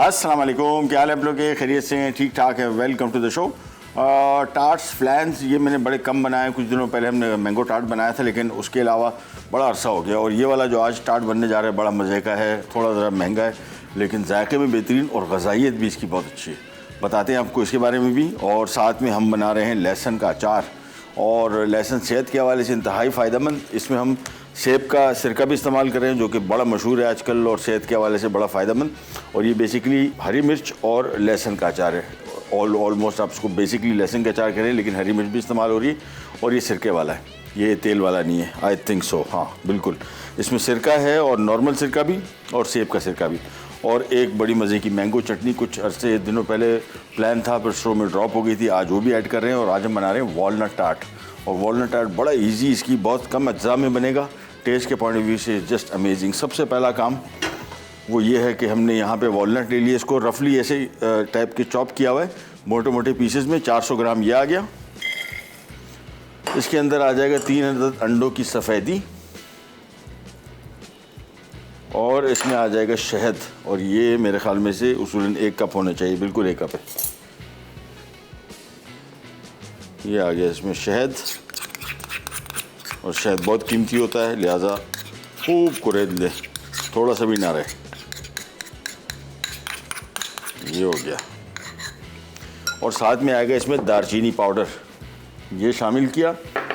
अस्सलाम वालेकुम, क्या हाल है आप लोग के? खैरियत से हैं? ठीक ठाक है। Welcome to the show. Tarts flans ये मैंने बड़े कम बनाए। कुछ दिनों पहले हमने मैंगो टार्ट बनाया था, लेकिन उसके अलावा बड़ा अरसा हो गया। और ये वाला जो आज टार्ट बनने जा रहा है बड़ा मज़े का है, थोड़ा ज़रा महंगा है, लेकिन जायके में बेहतरीन और ग़ज़ाइयत भी इसकी बहुत अच्छी है। बताते हैं आपको इसके बारे में भी। और साथ में हम बना रहे हैं लहसुन का अचार, और लहसुन सेहत के हवाले से इंतहाई फ़ायदेमंद। इसमें हम सेब का सिरका भी इस्तेमाल कर रहे हैं, जो कि बड़ा मशहूर है आजकल और सेहत के हवाले से बड़ा फ़ायदेमंद। और ये बेसिकली हरी मिर्च और लहसुन का अचार है। ऑलमोस्ट आप इसको बेसिकली लहसुन का अचार करें, लेकिन हरी मिर्च भी इस्तेमाल हो रही है। और ये सिरके वाला है, ये तेल वाला नहीं है। आई थिंक सो, हाँ बिल्कुल। इसमें सिरका है, और नॉर्मल सिरका भी और सेब का सिरका भी। और एक बड़ी मज़े की मैंगो चटनी कुछ अरसे दिनों पहले प्लान था, पर शो में ड्रॉप हो गई थी। आज वो भी ऐड कर रहे हैं। और आज हम बना रहे हैं वॉलनट टार्ट। और वॉलनट टार्ट बड़ा इजी, इसकी बहुत कम अज्जा में बनेगा। टेस्ट के पॉइंट ऑफ व्यू से जस्ट अमेजिंग। सबसे पहला काम वो ये है कि हमने यहाँ पे वॉलनट ले लिया, इसको रफली ऐसे टाइप के चॉप किया हुआ है मोटे मोटे पीसेस में। 400 ग्राम ये आ गया। इसके अंदर आ जाएगा 3 अदद अंडों की सफ़ेदी, और इसमें आ जाएगा शहद। और ये मेरे ख्याल में से उसूलन 1 कप होना चाहिए, बिल्कुल 1 कप है। ये आ गया इसमें शहद, और शहद बहुत कीमती होता है, लिहाजा खूब कुरेद ले, थोड़ा सा भी ना रहे। ये हो गया। और साथ में आएगा इसमें दारचीनी पाउडर, ये शामिल किया।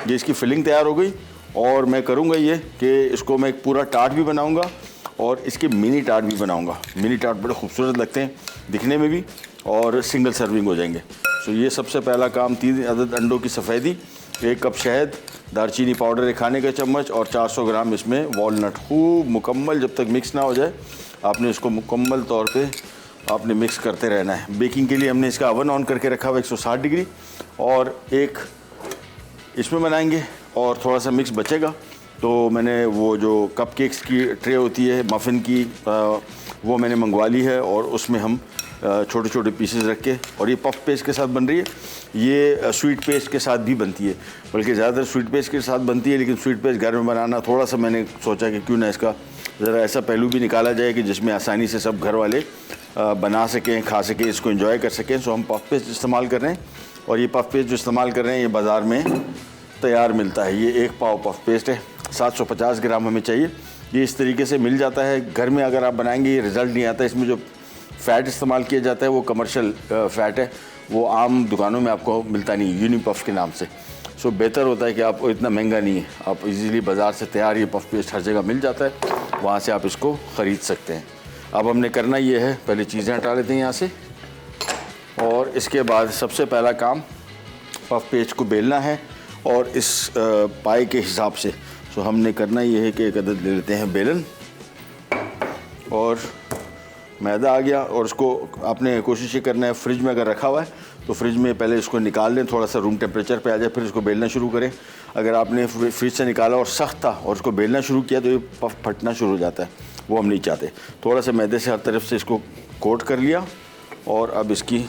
ये इसकी फिलिंग तैयार हो गई। और मैं करूँगा ये कि इसको मैं एक पूरा टार्ट भी बनाऊँगा, और इसके मिनी टार्ट भी बनाऊँगा। मिनी टार्ट बड़े खूबसूरत लगते हैं दिखने में भी, और सिंगल सर्विंग हो जाएंगे। सो ये सबसे पहला काम, 3 अदद अंडों की सफ़ेदी, 1 कप शहद, दारचीनी पाउडर 1 खाने का चम्मच, और 400 ग्राम इसमें वॉलनट। खूब मुकम्मल जब तक मिक्स ना हो जाए आपने इसको मुकम्मल तौर पे आपने मिक्स करते रहना है। बेकिंग के लिए हमने इसका अवन ऑन करके रखा हुआ 160 डिग्री। और एक इसमें बनाएंगे, और थोड़ा सा मिक्स बचेगा तो मैंने वो जो कपकेक्स की ट्रे होती है मफ़िन की, वो मैंने मंगवा ली है। और उसमें हम छोटे छोटे पीसेस रख के, और ये पफ पेस्ट के साथ बन रही है। ये स्वीट पेस्ट के साथ भी बनती है, बल्कि ज़्यादातर स्वीट पेस्ट के साथ बनती है, लेकिन स्वीट पेस्ट घर में बनाना थोड़ा सा मैंने सोचा कि क्यों ना इसका ज़रा ऐसा पहलू भी निकाला जाए कि जिसमें आसानी से सब घर वाले बना सकें, खा सकें, इसको एंजॉय कर सकें। सो हम पफ पेस्ट इस्तेमाल कर रहे हैं। और ये पफ पेस्ट जो इस्तेमाल कर रहे हैं ये बाज़ार में तैयार मिलता है। ये 1 पाव पफ पेस्ट है, 750 ग्राम हमें चाहिए। ये इस तरीके से मिल जाता है। घर में अगर आप बनाएंगे ये रिज़ल्ट नहीं आता। इसमें जो फ़ैट इस्तेमाल किया जाता है वो कमर्शियल फ़ैट है, वो आम दुकानों में आपको मिलता नहीं, यूनिपफ के नाम से। सो बेहतर होता है कि आप, इतना महंगा नहीं है, आप इजीली बाज़ार से तैयार ये पफ पेस्ट हर जगह मिल जाता है, वहाँ से आप इसको ख़रीद सकते हैं। अब हमने करना ये है, पहले चीज़ें हटा लेते हैं यहाँ से। और इसके बाद सबसे पहला काम पफ पेस्ट को बेलना है, और इस पाई के हिसाब से। सो हमने करना ये है कि 1 अदद ले लेते हैं बेलन, और मैदा आ गया। और इसको आपने कोशिश ये करना है, फ्रिज में अगर रखा हुआ है तो फ्रिज में पहले इसको निकाल लें, थोड़ा सा रूम टेम्परेचर पे आ जाए, फिर इसको बेलना शुरू करें। अगर आपने फ्रिज से निकाला और सख्त था और इसको बेलना शुरू किया तो ये पफ फटना शुरू हो जाता है, वो हम नहीं चाहते। थोड़ा सा मैदे से हर तरफ से इसको कोट कर लिया, और अब इसकी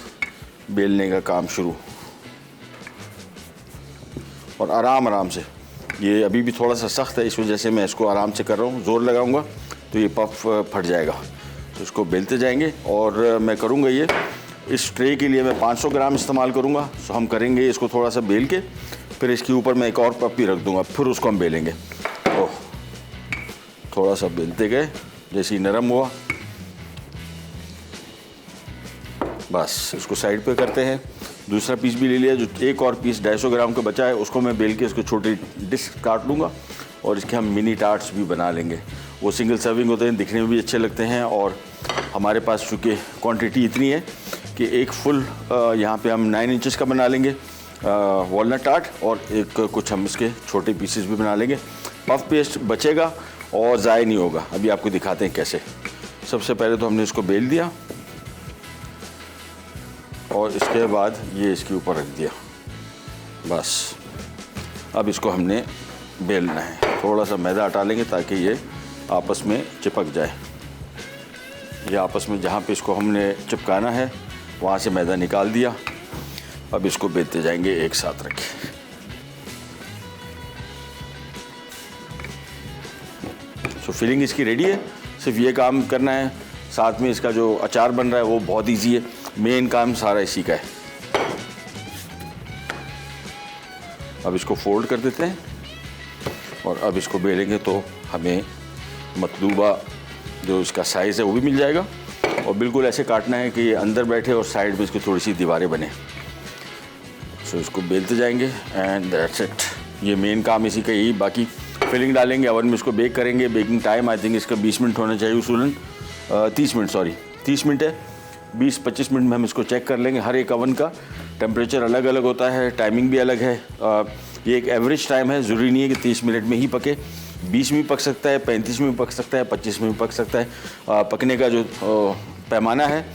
बेलने का काम शुरू। और आराम आराम से, ये अभी भी थोड़ा सा सख्त है, इस वजह से मैं इसको आराम से कर रहा हूँ। ज़ोर लगाऊंगा तो ये पफ फट जाएगा। तो इसको बेलते जाएंगे। और मैं करूँगा ये, इस ट्रे के लिए मैं 500 ग्राम इस्तेमाल करूँगा। सो हम करेंगे इसको थोड़ा सा बेल के, फिर इसके ऊपर मैं एक और पफ भी रख दूँगा, फिर उसको हम बेलेंगे। तो थोड़ा सा बेलते गए, जैसे ही नरम हुआ बस इसको साइड पे करते हैं। दूसरा पीस भी ले लिया, जो एक और पीस 250 ग्राम का बचा है, उसको मैं बेल के इसको छोटी डिस्क काट लूँगा, और इसके हम मिनी टार्ट्स भी बना लेंगे। वो सिंगल सर्विंग होते हैं, दिखने में भी अच्छे लगते हैं। और हमारे पास चूँकि क्वांटिटी इतनी है कि एक फुल यहाँ पे हम 9 इंचेस का बना लेंगे वॉलनट टार्ट, और एक कुछ हम इसके छोटे पीसेस भी बना लेंगे। पफ पेस्ट बचेगा और ज़ाय नहीं होगा। अभी आपको दिखाते हैं कैसे। सबसे पहले तो हमने इसको बेल दिया, और इसके बाद ये इसके ऊपर रख दिया। बस अब इसको हमने बेलना है। थोड़ा सा मैदा हटा लेंगे ताकि ये आपस में चिपक जाए। ये आपस में जहाँ पे इसको हमने चिपकाना है वहाँ से मैदा निकाल दिया। अब इसको बेलते जाएंगे एक साथ रखें। सो फिलिंग इसकी रेडी है, सिर्फ ये काम करना है साथ में इसका जो अचार बन रहा है वो बहुत ईजी है। मेन काम सारा इसी का है। अब इसको फोल्ड कर देते हैं और अब इसको बेलेंगे तो हमें मतलूबा जो इसका साइज़ है वो भी मिल जाएगा। और बिल्कुल ऐसे काटना है कि ये अंदर बैठे और साइड में इसकी थोड़ी सी दीवारें बने। सो इसको बेलते जाएंगे एंड दैट्स इट। ये मेन काम इसी का यही। बाकी फिलिंग डालेंगे, ओवन में इसको बेक करेंगे। बेकिंग टाइम आई थिंक इसका 20 मिनट होना चाहिए उसूलन। 30 मिनट, सॉरी 30 मिनट है। 20-25 मिनट में हम इसको चेक कर लेंगे। हर एक ओवन का टेम्परेचर अलग अलग होता है, टाइमिंग भी अलग है। ये एक एवरेज टाइम है, ज़रूरी नहीं है कि 30 मिनट में ही पके। 20 में भी पक सकता है, 35 में भी पक सकता है, 25 में भी पक सकता है। पकने का जो पैमाना है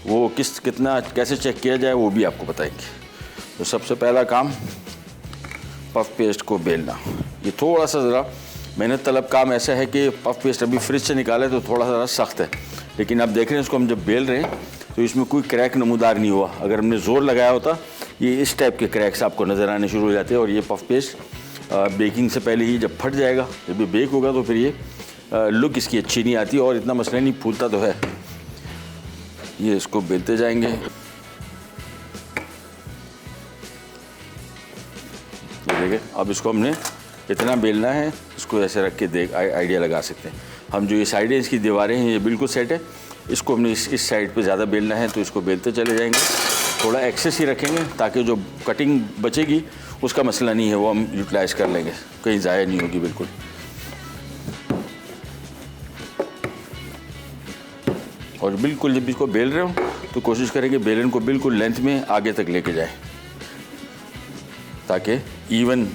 वो कितना कैसे चेक किया जाए वो भी आपको बताएंगे। तो सबसे पहला काम पफ पेस्ट को बेलना। ये थोड़ा सा ज़रा मेहनत तलब काम ऐसा है कि पफ पेस्ट अभी फ्रिज से निकाले तो थोड़ा सा सख्त है, लेकिन अब देख रहे हैं इसको हम जब बेल रहे हैं तो इसमें कोई क्रैक नमूदार नहीं हुआ। अगर हमने ज़ोर लगाया होता ये इस टाइप के क्रैक्स आपको नज़र आने शुरू हो जाते हैं। और ये पफ पेस्ट बेकिंग से पहले ही जब फट जाएगा, जब ये बेक होगा तो फिर ये लुक इसकी अच्छी नहीं आती और इतना मसला नहीं, फूलता तो है। ये इसको बेलते जाएंगे। देखिए अब इसको हमने इतना बेलना है, इसको ऐसे रख के आइडिया लगा सकते हैं हम। जो ये साइडें इसकी दीवारें हैं ये बिल्कुल सेट है। इसको हमने इस साइड पे ज़्यादा बेलना है तो इसको बेलते चले जाएंगे। थोड़ा एक्सेस ही रखेंगे ताकि जो कटिंग बचेगी उसका मसला नहीं है, वो हम यूटिलाइज़ कर लेंगे, कहीं ज़ाया नहीं होगी बिल्कुल। और बिल्कुल जब इसको बेल रहे हो तो कोशिश करेंगे बेलन को बिल्कुल लेंथ में आगे तक लेके जाए ताकि इवन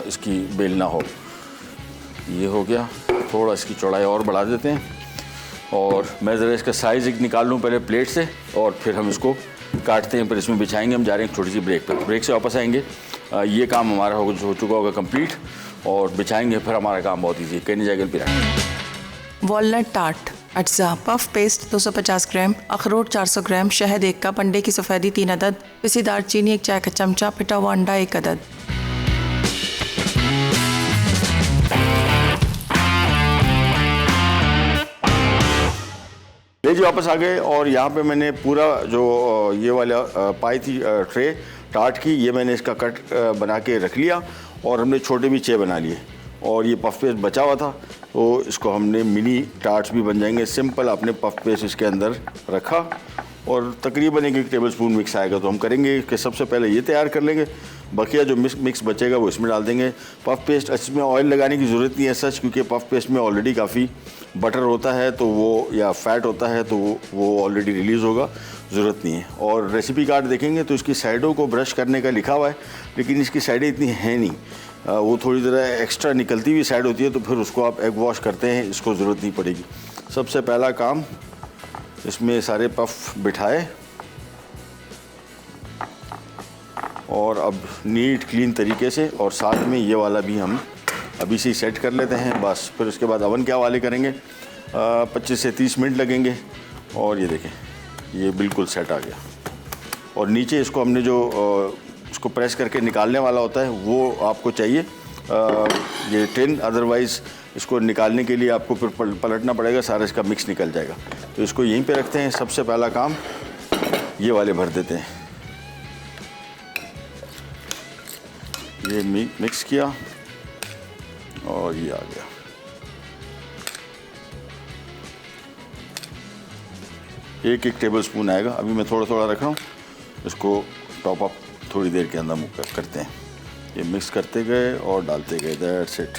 इसकी बेल ना हो। ये हो गया। थोड़ा इसकी चौड़ाई और बढ़ा देते हैं और मैं ज़रा इसका साइज़ एक निकाल लूँ पहले प्लेट से और फिर हम इसको काटते हैं, फिर इसमें बिछाएंगे। हम जा रहे हैं छोटी सी ब्रेक पर, ब्रेक से वापस आएंगे। ये काम हमारा हो चुका होगा कंप्लीट और बिछाएंगे, फिर हमारा काम बहुत ईजी है। कहने जाएगा पिरामिड। वॉलनट टार्ट अज्जा, पफ पेस्ट 250 ग्राम, अखरोट 400 ग्राम, शहद 1 कप, अंडे की सफ़ेदी 3 अदद, पिसी दालचीनी 1 चाय का चमचा, पिटा हुआ अंडा 1 अदद। ले जी वापस आ गए और यहाँ पे मैंने पूरा जो ये वाला पाई थी ट्रे टार्ट की, ये मैंने इसका कट बना के रख लिया और हमने छोटे भी चे बना लिए। और ये पफ पेस्ट बचा हुआ था तो इसको हमने मिनी टार्ट्स भी बन जाएंगे। सिंपल आपने पफ पेस्ट इसके अंदर रखा और तकरीबन 1 टेबल स्पून मिक्स आएगा। तो हम करेंगे कि सबसे पहले ये तैयार कर लेंगे, बकिया जो मिक्स बचेगा वो इसमें डाल देंगे। पफ पेस्ट इसमें ऑयल लगाने की ज़रूरत नहीं है सच, क्योंकि पफ पेस्ट में ऑलरेडी काफ़ी बटर होता है तो वो या फैट होता है तो वो ऑलरेडी रिलीज़ होगा, ज़रूरत नहीं है। और रेसिपी कार्ड देखेंगे तो इसकी साइडों को ब्रश करने का लिखा हुआ है, लेकिन इसकी साइडें इतनी हैं नहीं, वो थोड़ी ज़रा एक्स्ट्रा निकलती हुई साइड होती है तो फिर उसको आप एग वॉश करते हैं, इसको ज़रूरत नहीं पड़ेगी। सबसे पहला काम इसमें सारे पफ बिठाए और अब नीट क्लीन तरीके से, और साथ में ये वाला भी हम अभी से सेट कर लेते हैं बस। फिर उसके बाद अवन के हवाले करेंगे, 25 से 30 मिनट लगेंगे। और ये देखें ये बिल्कुल सेट आ गया। और नीचे इसको हमने जो इसको प्रेस करके निकालने वाला होता है वो आपको चाहिए ये टिन, अदरवाइज़ इसको निकालने के लिए आपको फिर पलटना पड़ेगा, सारा इसका मिक्स निकल जाएगा। तो इसको यहीं पे रखते हैं। सबसे पहला काम ये वाले भर देते हैं। ये मिक्स किया और ये आ गया। एक टेबल स्पून आएगा। अभी मैं थोड़ा थोड़ा रख रहा हूँ, इसको टॉप अप थोड़ी देर के अंदर करते हैं। ये मिक्स करते गए और डालते गए, दैट्स इट।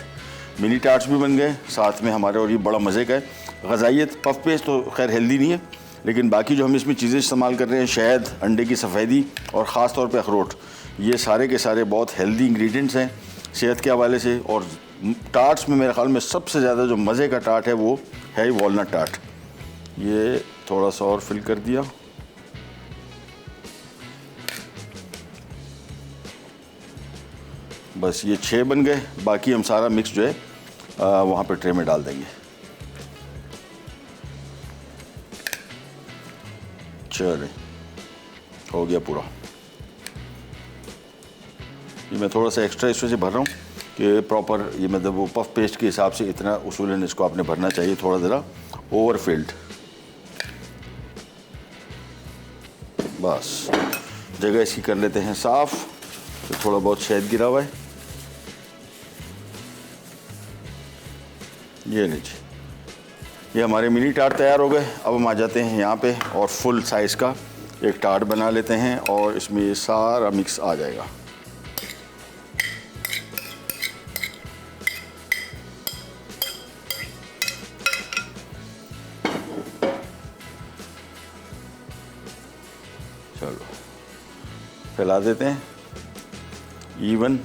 मिनी टार्ट्स भी बन गए साथ में हमारे। और ये बड़ा मज़े का है। ग़ज़ाइयत पफ पेस्ट तो खैर हेल्दी नहीं है, लेकिन बाकी जो हम इसमें चीज़ें इस्तेमाल कर रहे हैं, शहद, अंडे की सफ़ेदी और ख़ास तौर पे अखरोट, ये सारे के सारे बहुत हेल्दी इंग्रेडिएंट्स हैं सेहत के हवाले से। और टार्ट्स में मेरे ख्याल में सबसे ज़्यादा जो मज़े का टार्ट है वो है वॉलनट टार्ट। ये थोड़ा सा और फिल कर दिया। बस ये 6 बन गए। बाकी हम सारा मिक्स जो है वहाँ पे ट्रे में डाल देंगे। चले हो गया पूरा। ये मैं थोड़ा सा एक्स्ट्रा इसमें से भर रहा हूँ कि प्रॉपर ये मतलब वो पफ पेस्ट के हिसाब से इतना उसूलन इसको आपने भरना चाहिए, थोड़ा ज़रा ओवरफिल्ड। बस जगह इसकी कर लेते हैं साफ़। तो थोड़ा बहुत शहद गिरा हुआ है, ये लीजिए, ये हमारे मिनी टार्ट तैयार हो गए। अब हम आ जाते हैं यहाँ पे और फुल साइज़ का एक टार्ट बना लेते हैं और इसमें ये सारा मिक्स आ जाएगा। चलो फैला देते हैं इवन।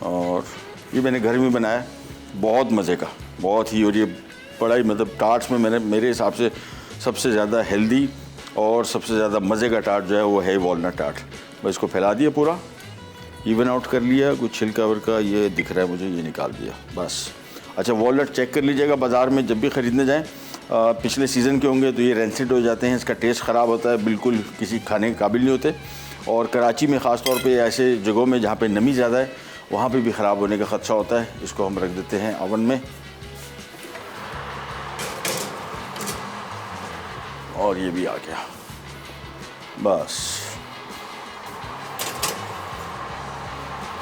और ये मैंने घर में बनाया, बहुत मज़े का, बहुत ही। और ये बड़ा ही मतलब टार्ट्स में मैंने मेरे हिसाब से सबसे ज़्यादा हेल्दी और सबसे ज़्यादा मज़े का टार्ट जो है वो है वॉलनट टार्ट। बस इसको फैला दिया, पूरा इवन आउट कर लिया, कुछ छिलका वर्का ये दिख रहा है मुझे, ये निकाल दिया बस। अच्छा, वॉलनट चेक कर लीजिएगा बाज़ार में जब भी ख़रीदने जाएँ, पिछले सीज़न के होंगे तो ये रेंसिड हो जाते हैं, इसका टेस्ट ख़राब होता है, बिल्कुल किसी खाने के काबिल नहीं होते। और कराची में ख़ास तौर पे ऐसे जगहों में जहाँ पे नमी ज़्यादा है वहाँ पे भी ख़राब होने का ख़दशा होता है। इसको हम रख देते हैं ओवन में और ये भी आ गया बस।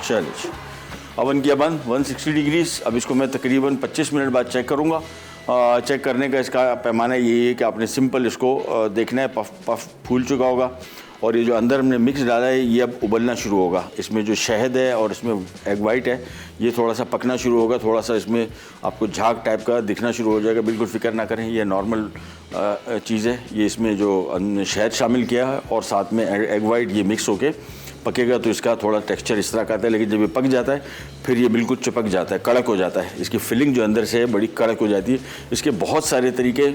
चलिए ओवन किया बंद 160 डिग्रीज। अब इसको मैं तकरीबन 25 मिनट बाद चेक करूँगा। चेक करने का इसका पैमाना यही है कि आपने सिंपल इसको देखना है, पफ फूल चुका होगा और ये जो अंदर हमने मिक्स डाला है ये अब उबलना शुरू होगा। इसमें जो शहद है और इसमें एग वाइट है ये थोड़ा सा पकना शुरू होगा, थोड़ा सा इसमें आपको झाग टाइप का दिखना शुरू हो जाएगा। बिल्कुल फ़िक्र ना करें, ये नॉर्मल चीज़ है। ये इसमें जो शहद शामिल किया है और साथ में एग वाइट ये मिक्स होके पकेगा तो इसका थोड़ा टेक्सचर इस तरह का आता है। लेकिन जब ये पक जाता है फिर ये बिल्कुल चिपक जाता है, कड़क हो जाता है। इसकी फिलिंग जो अंदर से है बड़ी कड़क हो जाती है। इसके बहुत सारे तरीके,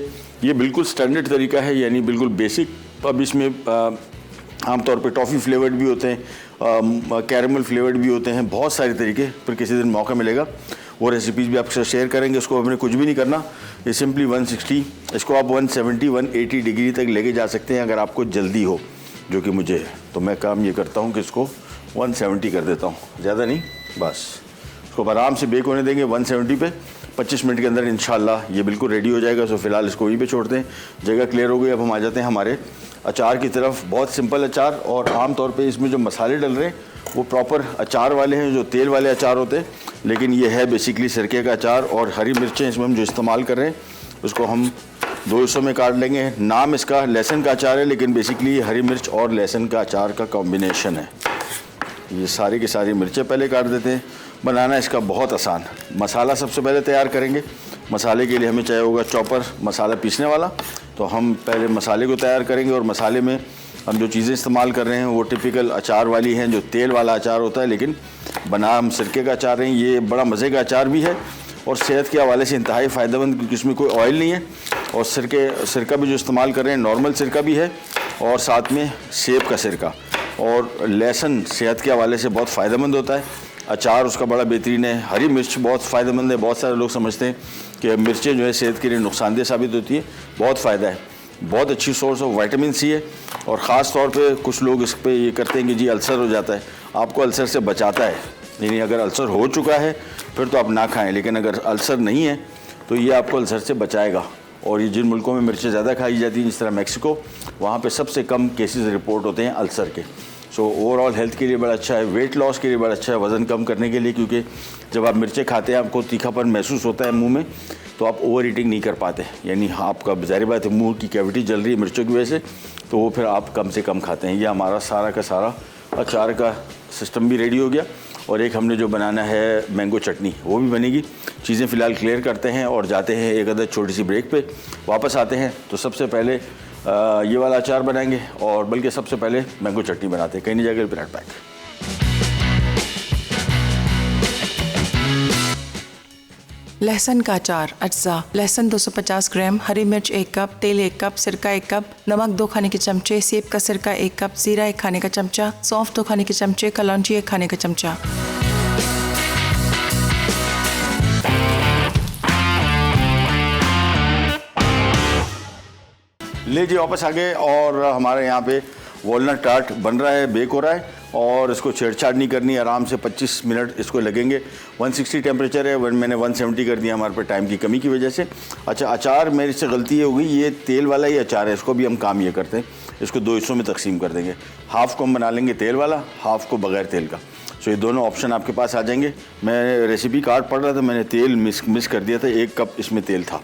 ये बिल्कुल स्टैंडर्ड तरीका है, यानी बिल्कुल बेसिक। अब इसमें आमतौर पे टॉफ़ी फ्लेवर्ड भी होते हैं, कैरेमल फ्लेवर्ड भी होते हैं, बहुत सारे तरीके। पर किसी दिन मौका मिलेगा वो रेसिपीज़ भी आपके साथ शेयर करेंगे। इसको हमने कुछ भी नहीं करना, ये सिंपली 160, इसको आप 170 180 डिग्री तक लेके जा सकते हैं अगर आपको जल्दी हो, जो कि मुझे है। तो मैं काम ये करता हूँ कि इसको 170 कर देता हूँ, ज़्यादा नहीं, बस इसको आराम से बेक होने देंगे 170 पे। 25 मिनट के अंदर इंशाल्लाह ये बिल्कुल रेडी हो जाएगा। सो फिलहाल इसको वहीं पे छोड़ते हैं। जगह क्लियर हो गई। अब हम आ जाते हैं हमारे अचार की तरफ। बहुत सिंपल अचार, और आम तौर पे इसमें जो मसाले डल रहे हैं वो प्रॉपर अचार वाले हैं, जो तेल वाले अचार होते हैं। लेकिन ये है बेसिकली सिरके का अचार। और हरी मिर्चें इसमें हम जो इस्तेमाल कर रहे हैं उसको हम 2 हिस्सों में काट लेंगे। नाम इसका लहसुन का अचार है, लेकिन बेसिकली हरी मिर्च और लहसुन का अचार का कॉम्बिनेशन है। ये सारी की सारी मिर्चें पहले काट देते हैं। बनाना इसका बहुत आसान। मसाला सबसे पहले तैयार करेंगे। मसाले के लिए हमें चाहिए होगा चॉपर, मसाला पीसने वाला। तो हम पहले मसाले को तैयार करेंगे, और मसाले में हम जो चीज़ें इस्तेमाल कर रहे हैं वो टिपिकल अचार वाली हैं, जो तेल वाला अचार होता है, लेकिन बना हम सिरके का अचार हैं। ये बड़ा मज़े का अचार भी है और सेहत के हवाले से इंतहाई फ़ायदेमंद, क्योंकि इसमें कोई ऑयल नहीं है। और सिरका भी जो इस्तेमाल कर रहे हैं नॉर्मल सिरका भी है, और साथ में सेब का सिरका। और लहसुन सेहत के हवाले से बहुत फ़ायदेमंद होता है। अचार उसका बड़ा बेहतरीन है। हरी मिर्च बहुत फ़ायदेमंद है। बहुत सारे लोग समझते हैं कि मिर्चें जो है सेहत के लिए नुकसानदेह साबित होती है, बहुत फ़ायदा है। बहुत अच्छी सोर्स ऑफ विटामिन सी है। और ख़ास तौर पे कुछ लोग इस पे ये करते हैं कि जी अल्सर हो जाता है, आपको अल्सर से बचाता है। यानी अगर अल्सर हो चुका है फिर तो आप ना खाएं, लेकिन अगर अल्सर नहीं है तो ये आपको अल्सर से बचाएगा। और ये जिन मुल्कों में मिर्चें ज़्यादा खाई जाती हैं, जिस तरह मैक्सिको, वहाँ पे सबसे कम केसेस रिपोर्ट होते हैं अल्सर के। सो ओवरऑल हेल्थ के लिए बड़ा अच्छा है, वेट लॉस के लिए बड़ा अच्छा है, वज़न कम करने के लिए। क्योंकि जब आप मिर्चें खाते हैं आपको तीखापन महसूस होता है मुंह में, तो आप ओवर ईटिंग नहीं कर पाते। यानी आपका ज़ाहिर बात है मुंह की कैविटी जल रही है मिर्चों की वजह से, तो वो फिर आप कम से कम खाते हैं। ये हमारा सारा का सारा अचार का सिस्टम भी रेडी हो गया। और एक हमने जो बनाना है मैंगो चटनी, वो भी बनेगी। चीज़ें फ़िलहाल क्लियर करते हैं और जाते हैं एक अदर छोटी सी ब्रेक पे। वापस आते हैं तो सबसे पहले ये वाला अचार बनाएंगे, और बल्कि सबसे पहले मैंगो चटनी बनाते हैं। कहीं नहीं जाएगा, ब्रेड पैक। लहसुन का अचार अज्जा: लहसुन 250 ग्राम, हरी मिर्च 1 कप, तेल 1 कप, सिरका 1 कप, नमक 2 खाने के चमचे, सेब का सिरका 1 कप, जीरा 1 खाने का चमचा, सौंफ 2 खाने के चमचे, कलौंजी 1 खाने का चमचा। ले जी वापस आ गए, और हमारे यहाँ पे वॉलनट टार्ट बन रहा है, बेक हो रहा है और इसको छेड़छाड़ नहीं करनी, आराम से 25 मिनट इसको लगेंगे। 160 टेम्परेचर है, मैंने 170 कर दिया हमारे पे टाइम की कमी की वजह से। अच्छा, अचार मेरे से गलती ये हो गई, ये तेल वाला ही अचार है, इसको भी हम काम ये करते हैं, इसको 2 हिस्सों में तकसीम कर देंगे। हाफ़ को हम बना लेंगे तेल वाला, हाफ़ को बगैर तेल का। सो ये दोनों ऑप्शन आपके पास आ जाएंगे। मैं रेसिपी कार्ड पढ़ रहा था, मैंने तेल मिस कर दिया था, 1 कप इसमें तेल था।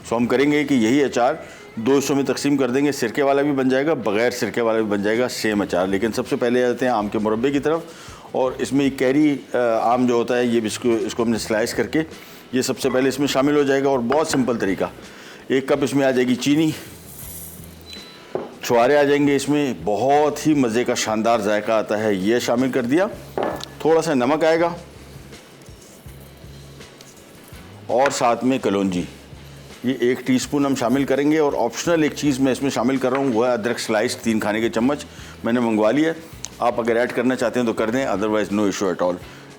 सो हम करेंगे कि यही अचार 2 हिस्सों में तकसीम कर देंगे, सिरके वाला भी बन जाएगा, बगैर सिरके वाला भी बन जाएगा, सेम अचार। लेकिन सबसे पहले आते हैं आम के मुरब्बे की तरफ। और इसमें कैरी आम जो होता है, ये इसको हमने स्लाइस करके ये सबसे पहले इसमें शामिल हो जाएगा। और बहुत सिंपल तरीका, 1 कप इसमें आ जाएगी चीनी, छुहारे आ जाएंगे इसमें, बहुत ही मज़े का शानदार जायका आता है, ये शामिल कर दिया। थोड़ा सा नमक आएगा और साथ में कलौंजी, ये 1 टीस्पून हम शामिल करेंगे। और ऑप्शनल एक चीज़ मैं इसमें शामिल कर रहा हूँ, वो है अदरक स्लाइस, 3 खाने के चम्मच मैंने मंगवा लिया है। आप अगर ऐड करना चाहते हैं तो कर दें, otherwise no issue at all.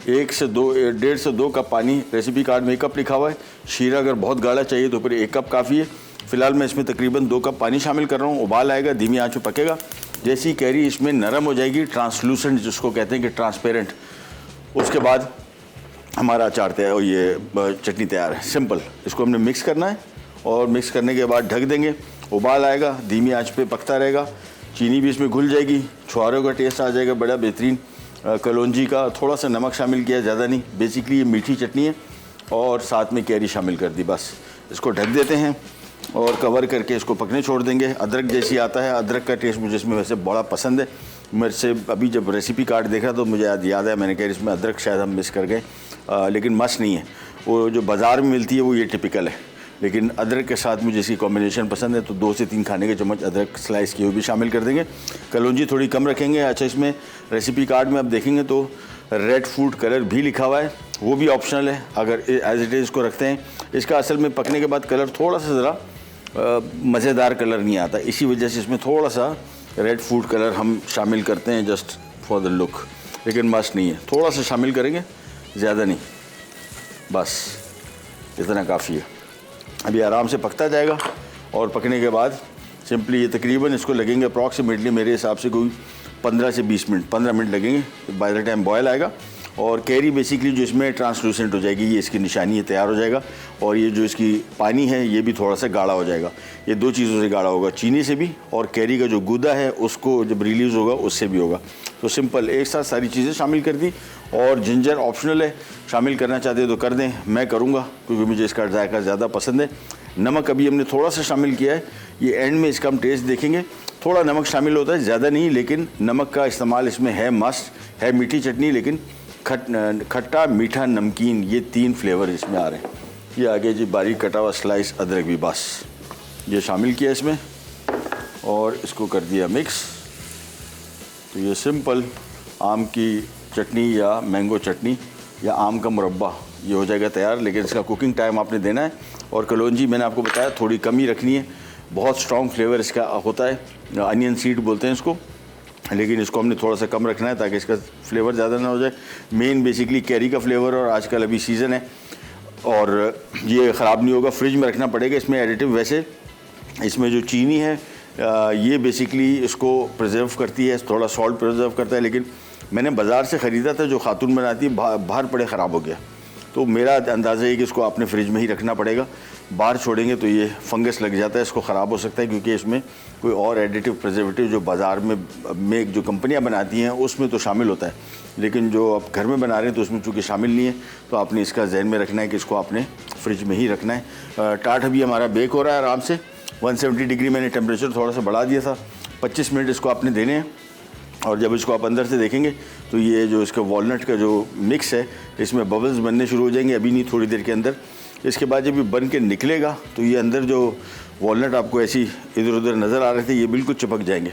1 से 2, 1.5 से 2 कप पानी, रेसिपी कार्ड में 1 कप लिखा हुआ है। शीरा अगर बहुत गाढ़ा चाहिए तो फिर 1 कप काफ़ी है। फिलहाल मैं इसमें तकरीबन 2 कप पानी शामिल कर रहा हूँ। उबाल आएगा, धीमी आंच पे पकेगा। जैसी कैरी इसमें नरम हो जाएगी, ट्रांसलूसेंट जिसको कहते हैं कि ट्रांसपेरेंट, उसके बाद हमारा अचार तैयार, और ये चटनी तैयार है। सिंपल, इसको हमने मिक्स करना है और मिक्स करने के बाद ढक देंगे। उबाल आएगा, धीमी आंच पे पकता रहेगा, चीनी भी इसमें घुल जाएगी, छुहारों का टेस्ट आ जाएगा बड़ा बेहतरीन। कलौंजी का थोड़ा सा नमक शामिल किया, ज़्यादा नहीं। बेसिकली ये मीठी चटनी है और साथ में कैरी शामिल कर दी। बस इसको ढक देते हैं और कवर करके इसको पकने छोड़ देंगे। अदरक जैसी आता है, अदरक का टेस्ट मुझे इसमें वैसे बड़ा पसंद है। मेरे से अभी जब रेसिपी कार्ड देखा तो मुझे याद आया, मैंने कहा इसमें अदरक शायद हम मिस कर गए, लेकिन मस्त नहीं है। वो जो बाज़ार में मिलती है वो ये टिपिकल है, लेकिन अदरक के साथ मुझे इसकी कॉम्बिनेशन पसंद है, तो 2 से 3 खाने के चम्मच अदरक स्लाइस किए हुए भी शामिल कर देंगे। कलौंजी थोड़ी कम रखेंगे। अच्छा, इसमें रेसिपी कार्ड में आप देखेंगे तो रेड फूड कलर भी लिखा हुआ है, वो भी ऑप्शनल है, अगर एज इट इज़ इसको रखते हैं। इसका असल में पकने के बाद कलर थोड़ा सा ज़रा मज़ेदार कलर नहीं आता, इसी वजह से इसमें थोड़ा सा रेड फूड कलर हम शामिल करते हैं जस्ट फॉर द लुक, लेकिन मस्ट नहीं है। थोड़ा सा शामिल करेंगे, ज़्यादा नहीं, बस इतना काफ़ी है। अभी आराम से पकता जाएगा और पकने के बाद सिंपली ये तकरीबन इसको लगेंगे अप्रॉक्सीमेटली मेरे हिसाब से कोई 15 से 20 मिनट, 15 मिनट लगेंगे बाय द टाइम बॉयल आएगा। और कैरी बेसिकली जो इसमें ट्रांसलूसेंट हो जाएगी, ये इसकी निशानी है, तैयार हो जाएगा। और ये जो इसकी पानी है ये भी थोड़ा सा गाढ़ा हो जाएगा। ये 2 चीज़ों से गाढ़ा होगा, चीनी से भी और कैरी का जो गूदा है उसको जब रिलीज़ होगा उससे भी होगा। तो सिंपल एक साथ सारी चीज़ें शामिल कर दी। और जिंजर ऑप्शनल है, शामिल करना चाहते हैं तो कर दें, मैं करूँगा क्योंकि मुझे इसका जायका ज़्यादा पसंद है। नमक अभी हमने थोड़ा सा शामिल किया है, ये एंड में इसका हम टेस्ट देखेंगे। थोड़ा नमक शामिल होता है, ज़्यादा नहीं, लेकिन नमक का इस्तेमाल इसमें है, मस्ट है। मीठी चटनी लेकिन खट्टा मीठा नमकीन, ये 3 फ्लेवर इसमें आ रहे हैं। ये आगे जी बारीक कटा हुआ स्लाइस अदरक भी बस ये शामिल किया इसमें और इसको कर दिया मिक्स। तो ये सिंपल आम की चटनी या मैंगो चटनी या आम का मुरब्बा ये हो जाएगा तैयार। लेकिन इसका कुकिंग टाइम आपने देना है। और कलौंजी मैंने आपको बताया थोड़ी कम ही रखनी है, बहुत स्ट्रॉन्ग फ्लेवर इसका होता है, अनियन सीड बोलते हैं इसको, लेकिन इसको हमने थोड़ा सा कम रखना है ताकि इसका फ्लेवर ज़्यादा ना हो जाए। मेन बेसिकली कैरी का फ्लेवर, और आजकल अभी सीज़न है और ये ख़राब नहीं होगा, फ्रिज में रखना पड़ेगा। इसमें एडिटिव वैसे इसमें जो चीनी है ये बेसिकली इसको प्रिजर्व करती है, थोड़ा सॉल्ट प्रिजर्व करता है, लेकिन मैंने बाज़ार से ख़रीदा था जो खातून बनाती है, बाहर पड़े ख़राब हो गया। तो मेरा अंदाज़ा है कि इसको आपने फ्रिज में ही रखना पड़ेगा, बाहर छोड़ेंगे तो ये फंगस लग जाता है, इसको ख़राब हो सकता है, क्योंकि इसमें कोई और एडिटिव प्रिजर्वेटिव जो बाज़ार में जो कंपनियां बनाती हैं उसमें तो शामिल होता है, लेकिन जो आप घर में बना रहे हैं तो उसमें चूँकि शामिल नहीं है। तो आपने इसका जहन में रखना है कि इसको आपने फ्रिज में ही रखना है। टाट अभी हमारा बेक हो रहा है आराम से, 170 डिग्री मैंने टेम्परेचर थोड़ा सा बढ़ा दिया था। 25 मिनट इसको आपने देने हैं। और जब इसको आप अंदर से देखेंगे तो ये जो इसका वॉलनट का जो मिक्स है इसमें बबल्स बनने शुरू हो जाएंगे, अभी नहीं थोड़ी देर के अंदर। इसके बाद जब ये बन के निकलेगा तो ये अंदर जो वॉलनट आपको ऐसी इधर उधर नज़र आ रहे थे ये बिल्कुल चिपक जाएंगे,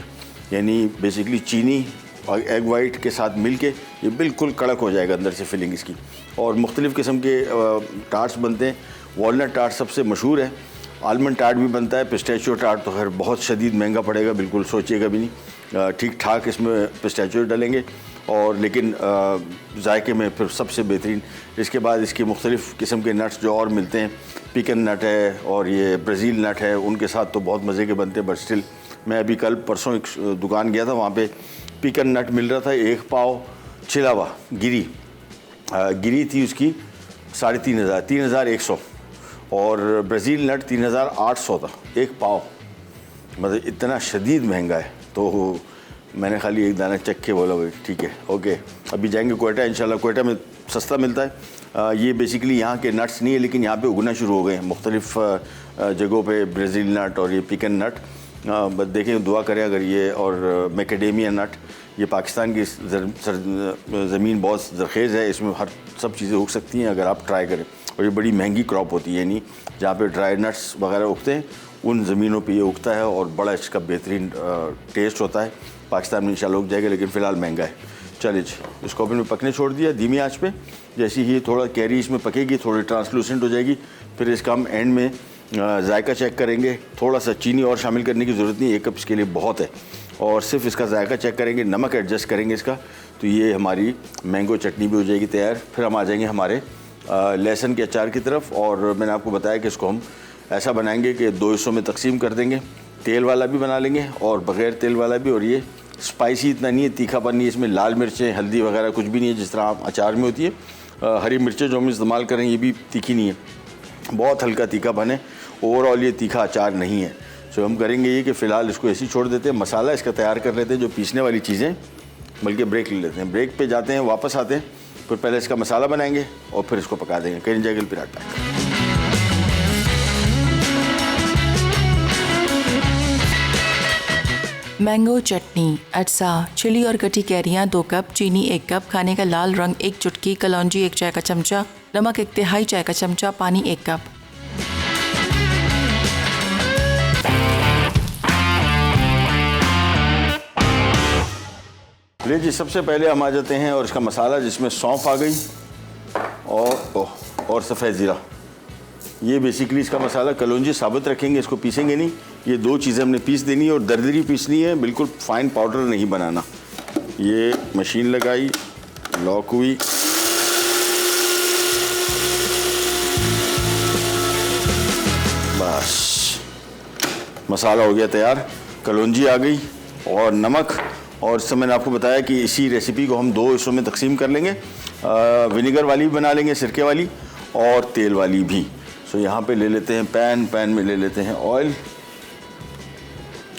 यानी बेसिकली चीनी और एग वाइट के साथ मिल के ये बिल्कुल कड़क हो जाएगा अंदर से फिलिंग इसकी। और मुख्तलिफ़ किस्म के टार्ट्स बनते हैं, वॉलनट टार्ट सबसे मशहूर है, आलमंड टार्ट भी बनता है, पिस्टैचियो टार्ट तो खैर बहुत शदीद महंगा पड़ेगा, बिल्कुल सोचिएगा भी नहीं। ठीक ठाक इसमें पिस्टैचियो डालेंगे और लेकिन जायके में फिर सबसे बेहतरीन। इसके बाद इसके मुख्तलिफ़ किस्म के नट्स जो और मिलते हैं, पिकन नट है और ये ब्राज़ील नट है, उनके साथ तो बहुत मज़े के बनते हैं, बट स्टिल मैं अभी कल परसों एक दुकान गया था, वहाँ पे पिकन नट मिल रहा था, 1 पाव छिला हुआ गिरी थी उसकी 3,500 3,100, और ब्राज़ील नट 3,800 था 1 पाव। मतलब इतना शदीद महंगा है। तो मैंने खाली एक दाना चख के बोला भाई ठीक है ओके। अभी जाएंगे कोयटा, इंशाल्लाह कोयटा में सस्ता मिलता है। ये बेसिकली यहाँ के नट्स नहीं है, लेकिन यहाँ पे उगना शुरू हो गए हैं मुख्तलिफ जगहों पे ब्राज़ील नट और ये पिकन नट। बस देखें, दुआ करें अगर ये, और मैकेडेमिया नट, ये पाकिस्तान की ज़मीन बहुत ज़रख़ेज़ है, इसमें हर सब चीज़ें उग सकती हैं अगर आप ट्राई करें। और ये बड़ी महंगी क्रॉप होती है, यानी जहाँ पे ड्राई नट्स वगैरह उगते हैं उन ज़मीनों पे ये उगता है और बड़ा इसका बेहतरीन टेस्ट होता है। पाकिस्तान में इंशाल्लाह उग जाएगा, लेकिन फ़िलहाल महंगा है। चलिए जी, इसको ओवन में पकने छोड़ दिया धीमी आंच पे। जैसे ही थोड़ा कैरी इसमें पकेगी, थोड़ी ट्रांसलूसेंट हो जाएगी, फिर इसका हम एंड में जायका चेक करेंगे। थोड़ा सा चीनी और शामिल करने की ज़रूरत नहीं, 1 कप इसके लिए बहुत है। और सिर्फ इसका जायका चेक करेंगे, नमक एडजस्ट करेंगे इसका, तो ये हमारी मैंगो चटनी भी हो जाएगी तैयार। फिर हम आ जाएंगे हमारे लहसुन के अचार की तरफ। और मैंने आपको बताया कि इसको हम ऐसा बनाएंगे कि 2 हिस्सों में तकसीम कर देंगे, तेल वाला भी बना लेंगे और बग़ैर तेल वाला भी। और ये स्पाइसी इतना नहीं है, तीखापन नहीं है इसमें, लाल मिर्चें हल्दी वगैरह कुछ भी नहीं है जिस तरह आप अचार में होती है। हरी मिर्चें जो हम इस्तेमाल करें ये भी तीखी नहीं है, बहुत हल्का तीखापन है। ओवरऑल ये तीखा अचार नहीं है। सो हम करेंगे ये कि फ़िलहाल इसको ऐसे ही छोड़ देते हैं, मसाला इसका तैयार कर लेते हैं, जो पीसने वाली चीज़ें, बल्कि ब्रेक ले लेते हैं। ब्रेक पे जाते हैं, वापस आते हैं, फिर पहले इसका मसाला बनाएंगे और फिर इसको पका देंगे। कहीं जाएगा पिराट पैक। मैंगो चटनी, अज्जा, चिली और कटी कैरियाँ 2 कप, चीनी 1 कप, खाने का लाल रंग 1 चुटकी, कलौंजी 1 चाय का चमचा, नमक 1/3 चाय का चमचा, पानी 1 कप। ले जी, सबसे पहले हम आ जाते हैं और इसका मसाला, जिसमें सौंफ आ गई और सफ़ेद ज़ीरा। ये बेसिकली इसका मसाला। कलौंजी साबुत रखेंगे, इसको पीसेंगे नहीं। ये 2 चीज़ें हमने पीस देनी है और दरदरी पीसनी है, बिल्कुल फाइन पाउडर नहीं बनाना। ये मशीन लगाई, लॉक हुई, बस मसाला हो गया तैयार। कलौंजी आ गई और नमक। और इससे मैंने आपको बताया कि इसी रेसिपी को हम 2 हिस्सों में तकसीम कर लेंगे, विनेगर वाली भी बना लेंगे, सिरके वाली, और तेल वाली भी। सो यहाँ पे ले लेते हैं पैन में ले लेते हैं ऑयल।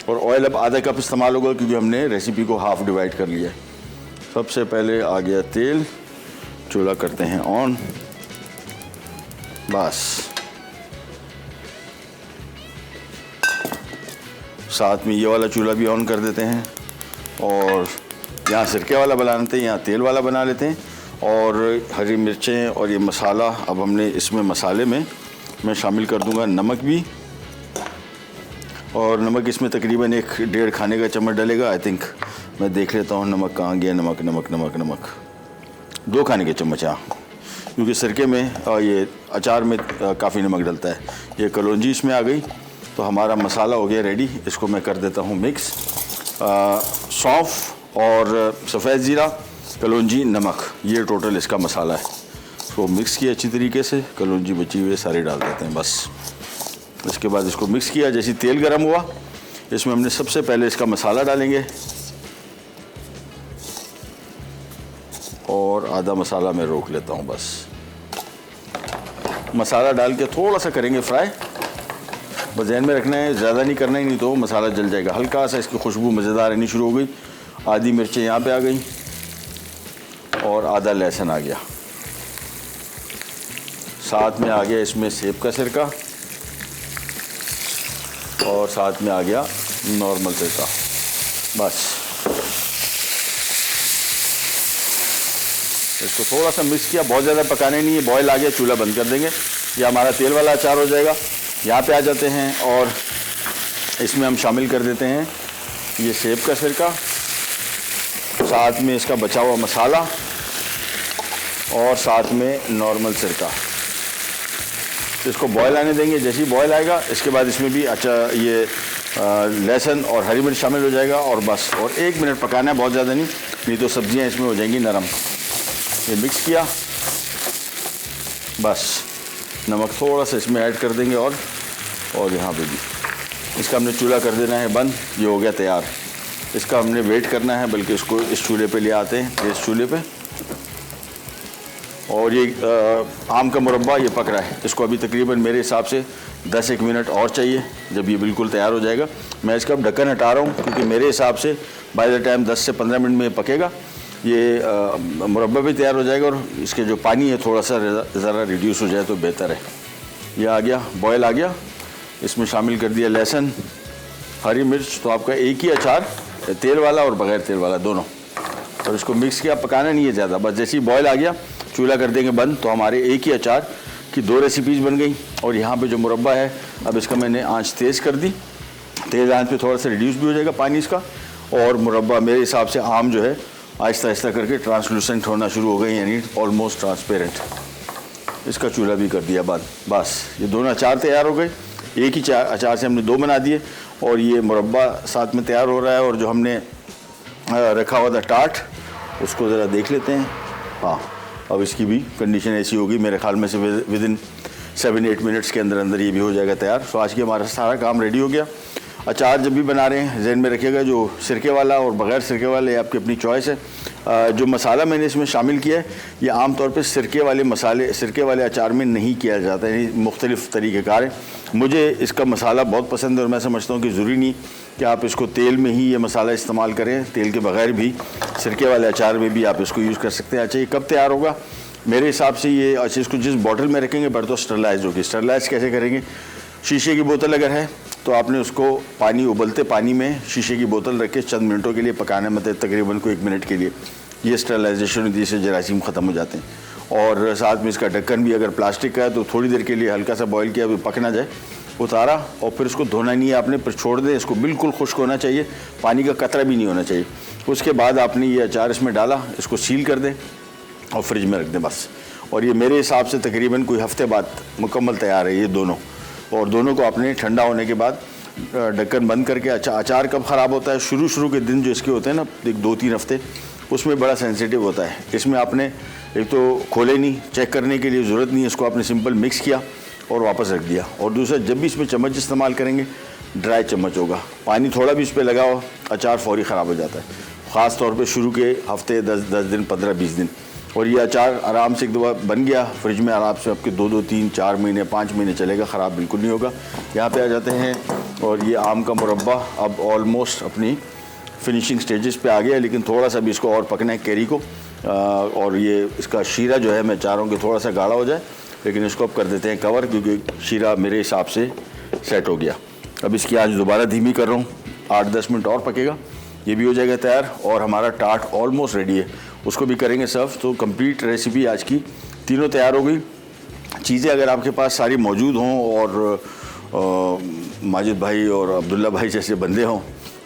और ऑयल अब आधा कप इस्तेमाल होगा, क्योंकि हमने रेसिपी को हाफ डिवाइड कर लिया है। सबसे पहले आ गया तेल, चूल्हा करते हैं ऑन, बस साथ में ये वाला चूल्हा भी ऑन कर देते हैं। और यहाँ सिरके वाला बना लेते हैं, यहाँ तेल वाला बना लेते हैं। और हरी मिर्चें और ये मसाला, अब हमने इसमें मसाले में मैं शामिल कर दूंगा नमक भी। और नमक इसमें तकरीबन 1-1.5 खाने का चम्मच डलेगा, आई थिंक। मैं देख लेता हूँ नमक कहाँ गया। नमक 2 खाने के चम्मच, हाँ, क्योंकि सिरके में ये अचार में काफ़ी नमक डलता है। ये कलौंजी इसमें आ गई, तो हमारा मसाला हो गया रेडी। इसको मैं कर देता हूँ मिक्स। सौंफ और सफ़ेद ज़ीरा, कलौंजी, नमक, ये टोटल इसका मसाला है। इसको मिक्स किया अच्छी तरीके से, कलौंजी बची हुई सारे डाल देते हैं बस। इसके बाद इसको मिक्स किया, जैसे तेल गर्म हुआ, इसमें हमने सबसे पहले इसका मसाला डालेंगे और आधा मसाला मैं रोक लेता हूँ बस। मसाला डाल के थोड़ा सा करेंगे फ्राई, बस ध्यान में रखना है, ज़्यादा नहीं करना ही, नहीं तो मसाला जल जाएगा। हल्का सा इसकी खुशबू मज़ेदार आनी शुरू हो गई। आधी मिर्चें यहाँ पे आ गई और आधा लहसुन आ गया। साथ में आ गया इसमें सेब का सिरका और साथ में आ गया नॉर्मल सिरका। बस इसको थोड़ा सा मिक्स किया, बहुत ज़्यादा पकाने नहीं है। बॉयल आ गया, चूल्हा बंद कर देंगे। ये हमारा तेल वाला अचार हो जाएगा। यहाँ पे आ जाते हैं और इसमें हम शामिल कर देते हैं ये सेब का सिरका, साथ में इसका बचा हुआ मसाला और साथ में नॉर्मल सिरका। इसको बॉयल आने देंगे। जैसे ही बॉयल आएगा, इसके बाद इसमें भी अच्छा ये लहसुन और हरी मिर्च शामिल हो जाएगा और बस। और 1 मिनट पकाना है, बहुत ज़्यादा नहीं तो सब्जियां इसमें हो जाएंगी नरम। ये मिक्स किया, बस नमक थोड़ा सा इसमें ऐड कर देंगे और यहाँ पे भी इसका हमने चूल्हा कर देना है बंद। ये हो गया तैयार। इसका हमने वेट करना है, बल्कि इसको इस चूल्हे पे ले आते हैं, इस चूल्हे पे। और ये आम का मुरब्बा ये पक रहा है। इसको अभी तकरीबन मेरे हिसाब से 10-1 मिनट और चाहिए। जब ये बिल्कुल तैयार हो जाएगा, मैं इसका अब ढक्कन हटा रहा हूँ, क्योंकि मेरे हिसाब से बाय द टाइम 10 से 15 मिनट में पकेगा। ये मुरब्बा भी तैयार हो जाएगा और इसके जो पानी है थोड़ा सा ज़रा रिड्यूस हो जाए तो बेहतर है। ये आ गया, बॉयल आ गया। इसमें शामिल कर दिया लहसुन, हरी मिर्च। तो आपका एक ही अचार, तेल वाला और बग़ैर तेल वाला दोनों। और इसको मिक्स किया, पकाना नहीं है ज़्यादा, बस जैसे ही बॉयल आ गया चूल्हा कर देंगे बंद। तो हमारे एक ही अचार की 2 रेसिपीज़ बन गई। और यहाँ पे जो मुरब्बा है, अब इसका मैंने आंच तेज़ कर दी। तेज़ आंच पे थोड़ा सा रिड्यूस भी हो जाएगा पानी इसका। और मुरब्बा मेरे हिसाब से आम जो है आहिस्ता आहिस्ता करके ट्रांसलूसेंट होना शुरू हो गई, यानी ऑलमोस्ट ट्रांसपेरेंट। इसका चूल्हा भी कर दिया बंद। बस ये दोनों अचार तैयार हो गए। एक ही अचार से हमने 2 बना दिए और ये मुरब्बा साथ में तैयार हो रहा है। और जो हमने रखा हुआ था टाट, उसको ज़रा देख लेते हैं। हाँ, अब इसकी भी कंडीशन ऐसी होगी, मेरे ख्याल में से विदिन 7-8 मिनट्स के अंदर अंदर ये भी हो जाएगा तैयार। तो आज की हमारा सारा काम रेडी हो गया। अचार जब भी बना रहे हैं जहन में रखिएगा, जो सिरके वाला और बग़ैर सिरके वाले आपकी अपनी चॉइस है। जो मसाला मैंने इसमें शामिल किया है, ये आम तौर पे सिरके वाले अचार में नहीं किया जाता है, यानी मुख्तलिफ़ तरीक़ेकार हैं। मुझे इसका मसाला बहुत पसंद है और मैं समझता हूँ कि ज़रूरी नहीं कि आप इसको तेल में ही ये मसाला इस्तेमाल करें, तेल के बग़ैर भी सिरके वाले अचार में भी आप इसको यूज़ कर सकते हैं। अच्छा, ये कब तैयार होगा? मेरे हिसाब से ये अच्छा, इसको जिस बॉटल में रखेंगे पर तो स्टरलाइज होगी। स्टरलाइज कैसे करेंगे? शीशे की बोतल अगर है तो आपने उसको पानी, उबलते पानी में शीशे की बोतल रख के चंद मिनटों के लिए पकाना, मतलब तकरीबन को 1 मिनट के लिए। ये स्टरलाइजेशन होती है, जिससे जरासीम ख़त्म हो जाते हैं। और साथ में इसका ढक्कन भी अगर प्लास्टिक का है तो थोड़ी देर के लिए हल्का सा बॉयल किया, पक ना जाए, उतारा और फिर उसको धोना नहीं है आपने, फिर छोड़ दें। इसको बिल्कुल खुश्क होना चाहिए, पानी का कतरा भी नहीं होना चाहिए। उसके बाद आपने ये अचार इसमें डाला, इसको सील कर दें और फ्रिज में रख दें बस। और ये मेरे हिसाब से तकरीबन कोई हफ्ते बाद मुकम्मल तैयार है ये दोनों। और दोनों को आपने ठंडा होने के बाद ढक्कन बंद करके। अच्छा, अचार कब ख़राब होता है? शुरू के दिन जो इसके होते हैं ना, 1-2-3 हफ्ते, उसमें बड़ा सेंसिटिव होता है। इसमें आपने एक तो खोले नहीं, चेक करने के लिए ज़रूरत नहीं है, इसको आपने सिंपल मिक्स किया और वापस रख दिया। और दूसरा, जब भी इसमें चम्मच इस्तेमाल करेंगे ड्राई चम्मच होगा। पानी थोड़ा भी इस पर लगा हो, अचार फौरी ख़राब हो जाता है, ख़ास तौर पे शुरू के हफ्ते 10 दिन, 15-20 दिन। और ये अचार आराम से एक दफ़ा बन गया फ्रिज में, आराम से आपके 2-2, 3, 4 महीने, 5 महीने चलेगा, ख़राब बिल्कुल नहीं होगा। यहाँ पे आ जाते हैं और ये आम का मुरब्बा अब ऑलमोस्ट अपनी फिनिशिंग स्टेजेस पे आ गया, लेकिन थोड़ा सा भी इसको और पकना है कैरी को। और ये इसका शीरा जो है, मैं चाह रहा हूँ कि थोड़ा सा गाढ़ा हो जाए, लेकिन इसको अब कर देते हैं कवर, क्योंकि शीरा मेरे हिसाब से सेट हो गया। अब इसकी आंच दोबारा धीमी कर रहा हूँ, 8-10 मिनट और पकेगा, ये भी हो जाएगा तैयार। और हमारा टाट ऑलमोस्ट रेडी है, उसको भी करेंगे सर्व। तो कंप्लीट रेसिपी आज की तीनों तैयार हो गई। चीज़ें अगर आपके पास सारी मौजूद हों और माजिद भाई और अब्दुल्ला भाई जैसे बंदे हों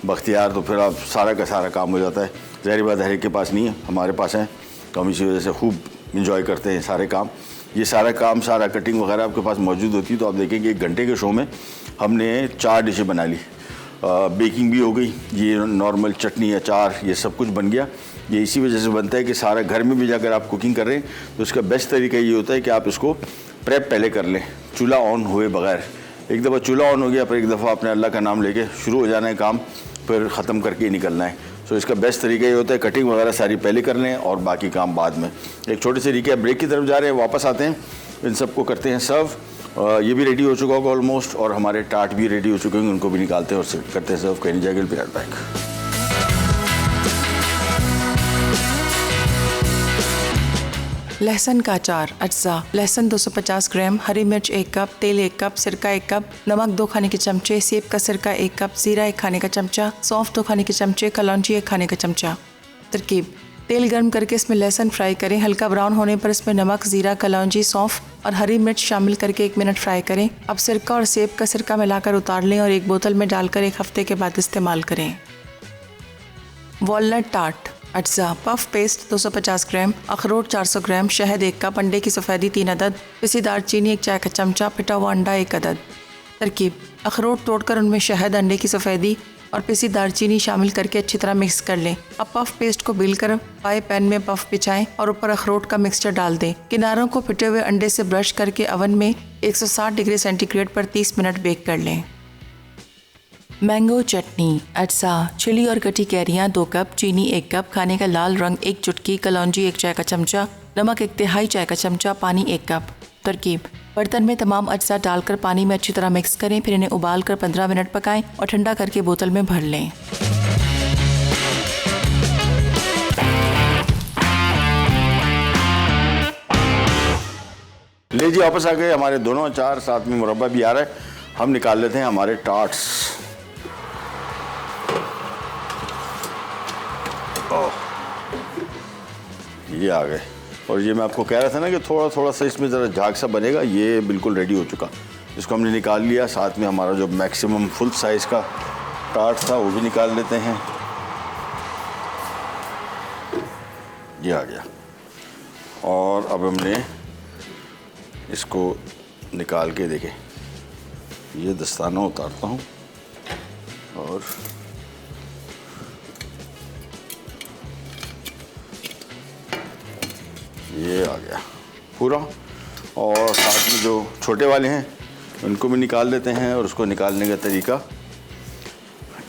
बख्तियार, तो फिर आप सारा का सारा काम हो जाता है। ज़ाहिर बात है के पास नहीं है, हमारे पास है, तो हम इसी वजह से खूब इंजॉय करते हैं सारे काम। ये सारा काम, सारा कटिंग वगैरह आपके पास मौजूद होती है। तो आप देखेंगे 1 घंटे के शो में हमने 4 डिशें बना ली। बेकिंग भी हो गई, ये नॉर्मल चटनी, अचार, ये सब कुछ बन गया। ये इसी वजह से बनता है कि सारा घर में भी अगर आप कुकिंग कर रहे हैं तो इसका बेस्ट तरीका ये होता है कि आप इसको प्रेप पहले कर लें, चूल्हा ऑन हुए बगैर। एक दफ़ा चूल्हा ऑन हो गया, फिर एक दफ़ा अपने अल्लाह का नाम लेके शुरू हो जाना है काम, फिर ख़त्म करके निकलना है। सो इसका बेस्ट तरीका ये होता है कटिंग वगैरह सारी पहले कर लें और बाकी काम बाद में। एक छोटे से रिकैप, ब्रेक की तरफ जा रहे हैं, वापस आते हैं, इन सबको करते हैं सर्व। ये भी रेडी हो चुका होगा ऑलमोस्ट, और हमारे टाट भी रेडी हो चुके होंगे, उनको भी निकालते हैं और करते हैं सर्व। कहीं नहीं जाएगा, विल बी राइट बैक। लहसुन का अचार अज्जा। लहसुन 250 ग्राम, हरी मिर्च 1 कप, तेल 1 कप, सिरका 1 कप, नमक 2 खाने के चमचे, सेब का सिरका 1 कप, जीरा 1 खाने का चमचा, सौंफ 2 खाने के चमचे, कलौंजी 1 खाने का चमचा। तरकीब: तेल गर्म करके इसमें लहसुन फ्राई करें, हल्का ब्राउन होने पर इसमें नमक, जीरा, कलौंजी, सौंफ और हरी मिर्च शामिल करके 1 मिनट फ्राई करें। अब सिरका और सेब का सिरका मिलाकर उतार लें और एक बोतल में डालकर 1 हफ्ते के बाद इस्तेमाल करें। वॉलनट टार्ट अज्जा। पफ पेस्ट 250 ग्राम, अखरोट 400 ग्राम, शहद 1 कप, अंडे की सफ़ेदी 3 अदद, पिसी दालचीनी 1 चाय का चमचा, पिटा हुआ अंडा 1 अदद। तरकीब: अखरोट तोड़कर उनमें शहद, अंडे की सफ़ेदी और पिसी दालचीनी शामिल करके अच्छी तरह मिक्स कर लें। अब पफ पेस्ट को बेलकर पाए पैन में पफ बिछाएं और ऊपर अखरोट का मिक्सचर डाल दें। किनारों को पिटे हुए अंडे से ब्रश करके ओवन में 160 डिग्री सेंटीग्रेड पर 30 मिनट बेक कर लें। मैंगो चटनी, अटसा, चिली और कटी कैरियाँ 2 कप, चीनी 1 कप, खाने का लाल रंग 1 चुटकी, कलौंजी 1 चाय का चमचा, नमक 1/3 चाय का चमचा, पानी 1 कप। तरकीब: बर्तन में तमाम अज्जा डालकर पानी में अच्छी तरह मिक्स करें, फिर इन्हें उबालकर 15 मिनट पकाएं और ठंडा करके बोतल में भर लें। ले जी, वापस आ गए हमारे दोनों अचार, साथ में मुरब्बा भी आ रहा है। हम निकाल लेते हैं हमारे टार्ट्स। ये आ गए, और ये मैं आपको कह रहा था ना कि थोड़ा थोड़ा सा इसमें ज़रा झाग सा बनेगा। ये बिल्कुल रेडी हो चुका, इसको हमने निकाल लिया। साथ में हमारा जो मैक्सिमम फुल साइज़ का टार्ट था वो भी निकाल लेते हैं। ये आ गया, और अब हमने इसको निकाल के देखें, ये दस्ताना उतारता हूँ और ये आ गया पूरा। और साथ में जो छोटे वाले हैं उनको भी निकाल देते हैं, और उसको निकालने का तरीका,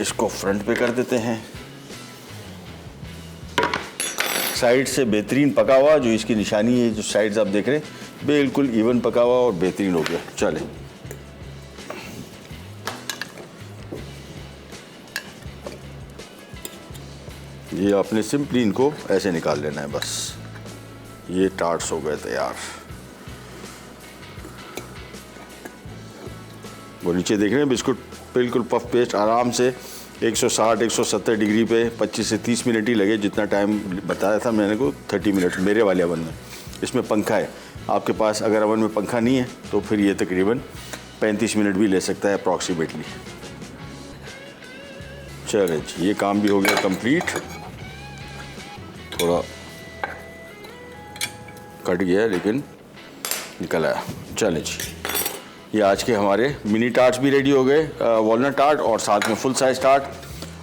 इसको फ्रंट पे कर देते हैं। साइड से बेहतरीन पका हुआ, जो इसकी निशानी है, जो साइड्स आप देख रहे हैं बिल्कुल इवन पका हुआ और बेहतरीन हो गया। चले, ये आपने सिंपली इनको ऐसे निकाल लेना है बस। ये टार्ट्स हो गए तैयार। वो नीचे देख रहे हैं बिस्कुट बिल्कुल पफ पेस्ट, आराम से 160-170 डिग्री पे 25 से 30 मिनट ही लगे, जितना टाइम बताया था मैंने को 30 मिनट मेरे वाले अवन में। इसमें पंखा है, आपके पास अगर अवन में पंखा नहीं है तो फिर ये तकरीबन 35 मिनट भी ले सकता है अप्रॉक्सीमेटली। चले जी, ये काम भी हो गया कंप्लीट। थोड़ा कट गया लेकिन निकल आया। चले जी, ये आज के हमारे मिनी टार्ट्स भी रेडी हो गए, वॉलनट टार्ट और साथ में फुल साइज टार्ट,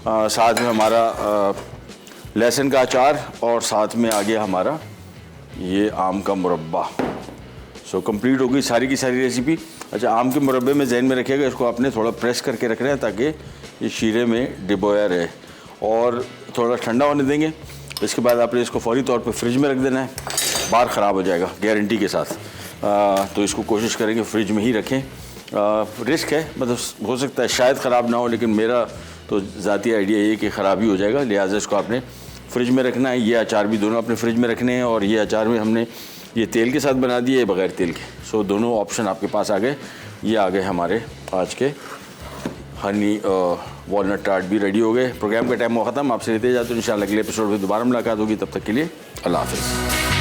साथ में हमारा लहसुन का अचार, और साथ में आ गया हमारा ये आम का मुरब्बा। सो कंप्लीट हो गई सारी की सारी रेसिपी। अच्छा, आम के मुरब्बे में जहन में रखिएगा, इसको आपने थोड़ा प्रेस करके रखना है ताकि ये शीरे में डिबोया रहे, और थोड़ा ठंडा होने देंगे। इसके बाद आपने इसको फौरी तौर पे फ्रिज में रख देना है, बाहर ख़राब हो जाएगा गारंटी के साथ। तो इसको कोशिश करेंगे फ्रिज में ही रखें। रिस्क है, मतलब हो सकता है शायद ख़राब ना हो, लेकिन मेरा तो ज़ाती आइडिया ये कि ख़राब ही हो जाएगा, लिहाजा इसको आपने फ्रिज में रखना है। ये अचार भी दोनों अपने फ्रिज में रखने हैं, और ये अचार में हमने ये तेल के साथ बना दिए, बग़ैर तेल के। सो दोनों ऑप्शन आपके पास आ गए। ये आ गए हमारे आज के हनी वॉलनट टार्ट भी रेडी हो गए। प्रोग्राम का टाइम हुआ ख़त्म, आपसे लेते जाते हैं। इंशाल्लाह अगले एपिसोड में दोबारा मुलाकात होगी, तब तक के लिए अल्लाह हाफ़िज़।